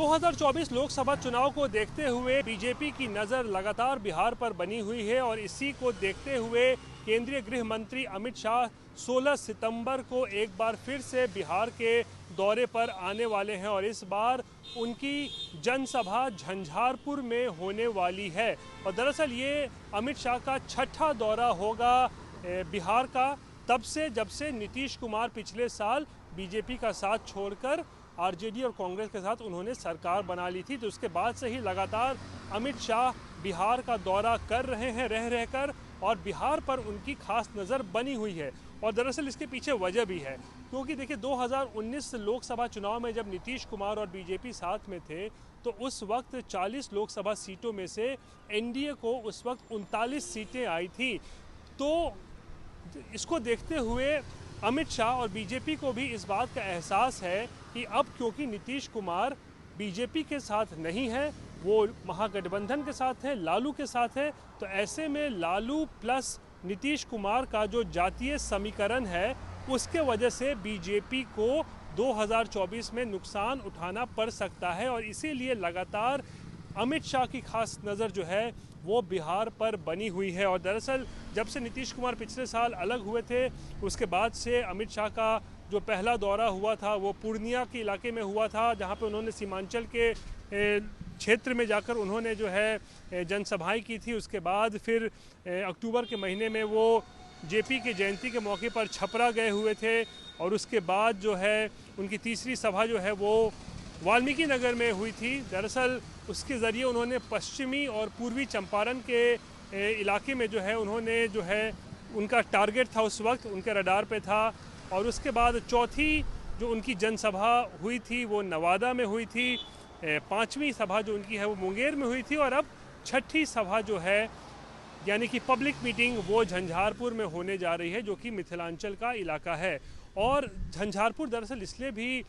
2024 लोकसभा चुनाव को देखते हुए बीजेपी की नज़र लगातार बिहार पर बनी हुई है और इसी को देखते हुए केंद्रीय गृह मंत्री अमित शाह 16 सितंबर को एक बार फिर से बिहार के दौरे पर आने वाले हैं और इस बार उनकी जनसभा झंझारपुर में होने वाली है। और दरअसल ये अमित शाह का छठा दौरा होगा बिहार का, तब से जब से नीतीश कुमार पिछले साल बीजेपी का साथ छोड़कर आरजेडी और कांग्रेस के साथ उन्होंने सरकार बना ली थी। तो उसके बाद से ही लगातार अमित शाह बिहार का दौरा कर रहे हैं रह रहकर, और बिहार पर उनकी खास नज़र बनी हुई है। और दरअसल इसके पीछे वजह भी है, क्योंकि देखिए 2019 लोकसभा चुनाव में जब नीतीश कुमार और बीजेपी साथ में थे तो उस वक्त 40 लोकसभा सीटों में से एनडीए को उस वक्त 39 सीटें आई थी। तो इसको देखते हुए अमित शाह और बीजेपी को भी इस बात का एहसास है कि अब क्योंकि नीतीश कुमार बीजेपी के साथ नहीं है, वो महागठबंधन के साथ है, लालू के साथ है, तो ऐसे में लालू प्लस नीतीश कुमार का जो जातीय समीकरण है उसके वजह से बीजेपी को 2024 में नुकसान उठाना पड़ सकता है। और इसीलिए लगातार अमित शाह की खास नज़र जो है वो बिहार पर बनी हुई है। और दरअसल जब से नीतीश कुमार पिछले साल अलग हुए थे उसके बाद से अमित शाह का जो पहला दौरा हुआ था वो पूर्णिया के इलाके में हुआ था, जहां पे उन्होंने सीमांचल के क्षेत्र में जाकर उन्होंने जो है जनसभाएं की थी। उसके बाद फिर अक्टूबर के महीने में वो जेपी की जयंती के मौके पर छपरा गए हुए थे, और उसके बाद जो है उनकी तीसरी सभा जो है वो वाल्मीकि नगर में हुई थी। दरअसल उसके ज़रिए उन्होंने पश्चिमी और पूर्वी चंपारण के इलाके में जो है उन्होंने जो है उनका टारगेट था, उस वक्त उनके रडार पे था। और उसके बाद चौथी जो उनकी जनसभा हुई थी वो नवादा में हुई थी, पांचवी सभा जो उनकी है वो मुंगेर में हुई थी, और अब छठी सभा जो है यानी कि पब्लिक मीटिंग वो झंझारपुर में होने जा रही है, जो कि मिथिलांचल का इलाका है। और झंझारपुर दरअसल इसलिए भी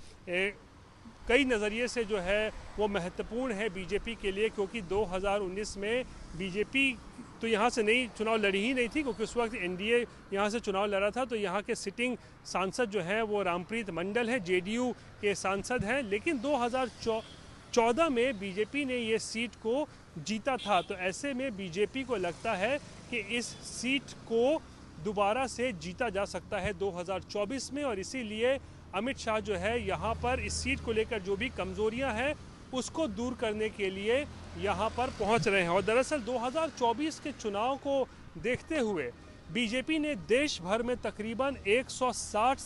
कई नज़रिए से जो है वो महत्वपूर्ण है बीजेपी के लिए, क्योंकि 2019 में बीजेपी तो यहाँ से नहीं चुनाव लड़ी ही नहीं थी, क्योंकि उस वक्त एनडीए यहाँ से चुनाव लड़ा था। तो यहाँ के सिटिंग सांसद जो हैं वो रामप्रीत मंडल है, जेडीयू के सांसद हैं, लेकिन 2014 में बीजेपी ने ये सीट को जीता था। तो ऐसे में बीजेपी को लगता है कि इस सीट को दोबारा से जीता जा सकता है 2024 में, और इसीलिए अमित शाह जो है यहाँ पर इस सीट को लेकर जो भी कमजोरियाँ हैं उसको दूर करने के लिए यहाँ पर पहुँच रहे हैं। और दरअसल 2024 के चुनाव को देखते हुए बीजेपी ने देश भर में तकरीबन 160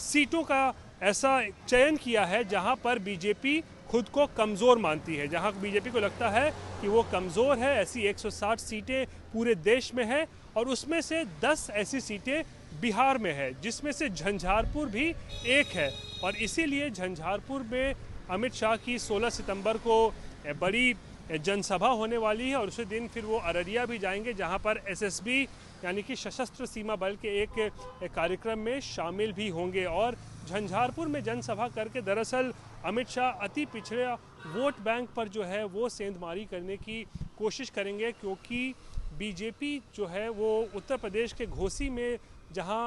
सीटों का ऐसा चयन किया है जहाँ पर बीजेपी खुद को कमज़ोर मानती है, जहाँ बीजेपी को लगता है कि वो कमज़ोर है। ऐसी 160 सीटें पूरे देश में है, और उसमें से 10 ऐसी सीटें बिहार में है, जिसमें से झंझारपुर भी एक है। और इसीलिए झंझारपुर में अमित शाह की 16 सितंबर को बड़ी जनसभा होने वाली है, और उसी दिन फिर वो अररिया भी जाएंगे, जहां पर एसएसबी यानी कि सशस्त्र सीमा बल के एक कार्यक्रम में शामिल भी होंगे। और झंझारपुर में जनसभा करके दरअसल अमित शाह अति पिछड़ा वोट बैंक पर जो है वो सेंधमारी करने की कोशिश करेंगे, क्योंकि बीजेपी जो है वो उत्तर प्रदेश के घोसी में जहां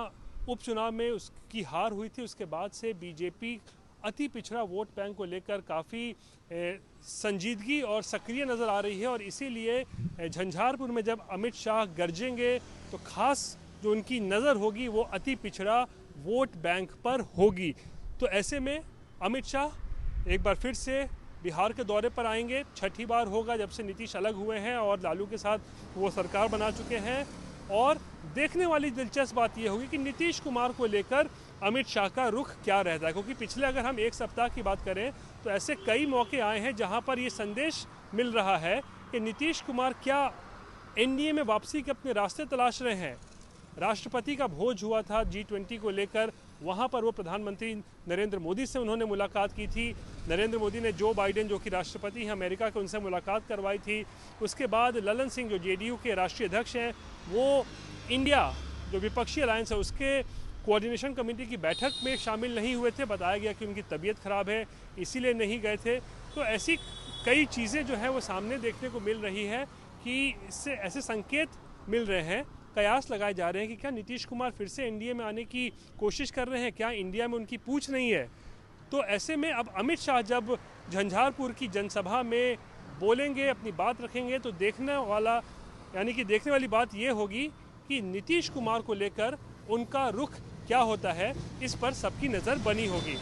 उपचुनाव में उसकी हार हुई थी, उसके बाद से बीजेपी अति पिछड़ा वोट बैंक को लेकर काफ़ी संजीदगी और सक्रिय नज़र आ रही है। और इसीलिए झंझारपुर में जब अमित शाह गरजेंगे तो खास जो उनकी नज़र होगी वो अति पिछड़ा वोट बैंक पर होगी। तो ऐसे में अमित शाह एक बार फिर से बिहार के दौरे पर आएंगे, छठी बार होगा जब से नीतीश अलग हुए हैं और लालू के साथ वो सरकार बना चुके हैं। और देखने वाली दिलचस्प बात यह होगी कि नीतीश कुमार को लेकर अमित शाह का रुख क्या रहता है, क्योंकि पिछले अगर हम एक सप्ताह की बात करें तो ऐसे कई मौके आए हैं जहां पर ये संदेश मिल रहा है कि नीतीश कुमार क्या एनडीए में वापसी के अपने रास्ते तलाश रहे हैं। राष्ट्रपति का भोज हुआ था G20 को लेकर, वहां पर वो प्रधानमंत्री नरेंद्र मोदी से उन्होंने मुलाकात की थी। नरेंद्र मोदी ने जो बाइडेन जो कि राष्ट्रपति हैं अमेरिका के, उनसे मुलाकात करवाई थी। उसके बाद ललन सिंह जो जेडीयू के राष्ट्रीय अध्यक्ष हैं वो इंडिया जो विपक्षी अलायंस है उसके कोऑर्डिनेशन कमेटी की बैठक में शामिल नहीं हुए थे, बताया गया कि उनकी तबीयत खराब है इसीलिए नहीं गए थे। तो ऐसी कई चीज़ें जो है वो सामने देखने को मिल रही है कि इससे ऐसे संकेत मिल रहे हैं, कयास लगाए जा रहे हैं कि क्या नीतीश कुमार फिर से एनडीए में आने की कोशिश कर रहे हैं, क्या इंडिया में उनकी पूछ नहीं है। तो ऐसे में अब अमित शाह जब झंझारपुर की जनसभा में बोलेंगे, अपनी बात रखेंगे, तो देखने वाली बात ये होगी कि नीतीश कुमार को लेकर उनका रुख क्या होता है, इस पर सबकी नज़र बनी होगी।